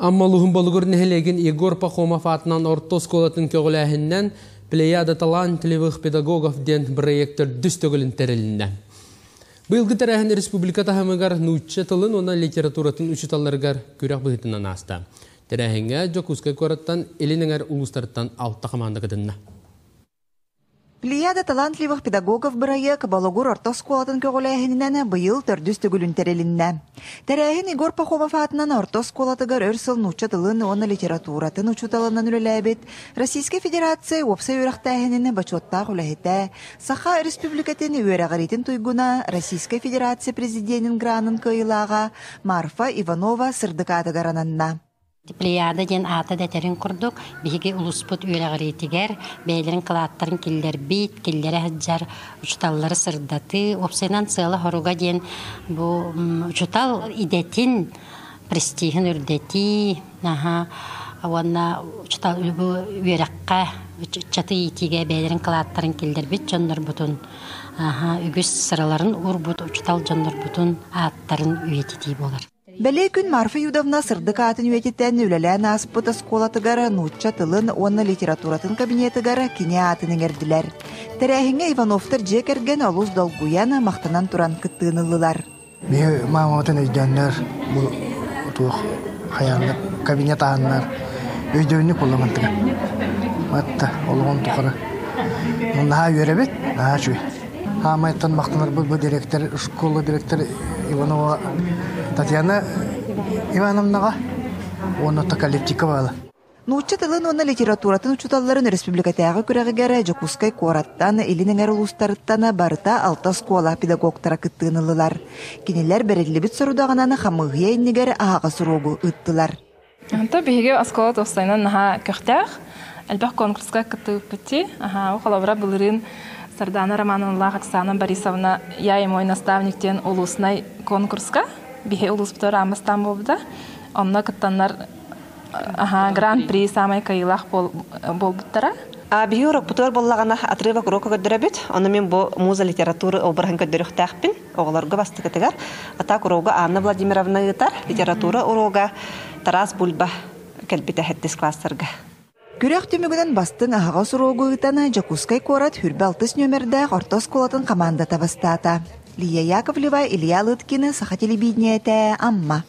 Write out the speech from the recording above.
Аммалуһун болугур нехелеген Егор Пахомов атынан орто сколатын көгіләһіннен Плеяда талантливых педагогов ден проекттер дүстөгілін тәрелінне. Бұйылғы тәрәхін республика тахамыгар нучча тылын ona литературатын учиталаргар күрәк бұхытынан аста. Тәрәхінге жокускай кораттан елініңер улустарыттан алта команда кыдынна. Плеяда талантливых педагогов проект Балогур орто сколатын көгіләһіннен бұйыл төрдүстөгілін тәрелінне. Тәрәхін Егор Пахомов атынан орто сколатыгар өрсыл нучча тылын ona литературатын учиталынан үлеләбет. Российская Федерация опса үйрақтәхінені бачоттақ үләхеті. Саха республикатын үйрағаретін туйгуна Российская Федерация президентін гранын кыйлаға Марфа Иванова сырдыкатыгарананна. Плеяда ден аты дәтерін құрдық, бейге ұлыспыт үйрағаретігер, бәйлерін қылаттарын келдер бейт, келдері әджар, ұчыталары сырдаты, опсайнан сылы хоруға ден бұл ұчытал идетін, престихін үрдеті, онна ұчытал үйраққа, чаты етіге бәйлерін қылаттарын келдер бейт, жондар бұтын, үгіс сыраларын ұр-бұт, ұчытал жондар бұтын аттарын үйететей болар. Бәлей күн Марфа Юдовна сырдык атын үететтен үлелән аспыт сколатыгара нучча тылын онна литературатын кабинетыгара кине атын еңерділер. Тәрәхіңе Ивановтар жекерген олуз долгуяна мақтанан туран кыттыынылылар. Бе маматын өйдөннөр бұл туық хаяллы кабинет ааннар өйдөнні қоламантыға. Матта олығын тұқыры. Мұнда өребет, чүй. Майтан мақтанар бұл директор, школа директор Иванова Татьяна Ивановнаға, оны Токалептика балы. Нучча тылын онна литературатын учуталларын республикатағы күрәгігері Жокускай кораттан, елінің улустарыттаны барыта алта скола педагогтара кыттыынылылар. Кенелер бәрелі сұрудағананы қамығыя еннігер ағаға сұрогу ыттылар. Анта бейге аскола тоқсайнан наға көқтәқ, әлбәқ конкурсқа кыттығып бітті. Оқалабыра бұлырын Сардана Романовна Оксана Борисовна, я и мой наставниктен улуснай конкурска, бихе улуспутар амастан болбуда. Онна кыттаннар гран-при самай кайылах болбуттара. Бихе урок путар боллагана отрывок урока көддөрөбүт. Оны мен бу муза литература обрахан көддөрөктәкпин. Оголорго басты кытыгар. Атак урога Анна Владимировна гытар, литература урога Тарас Бульба келбите хеттес классарга. Күрәк түмігінен бастың ағаға сұрогу ұйтаны Жокускай корат хүрбалтыс нөмірді орто сколатын команда табыстата. Лия Яковлева, Илья Лыткина, Саха телевидениеті, Амма.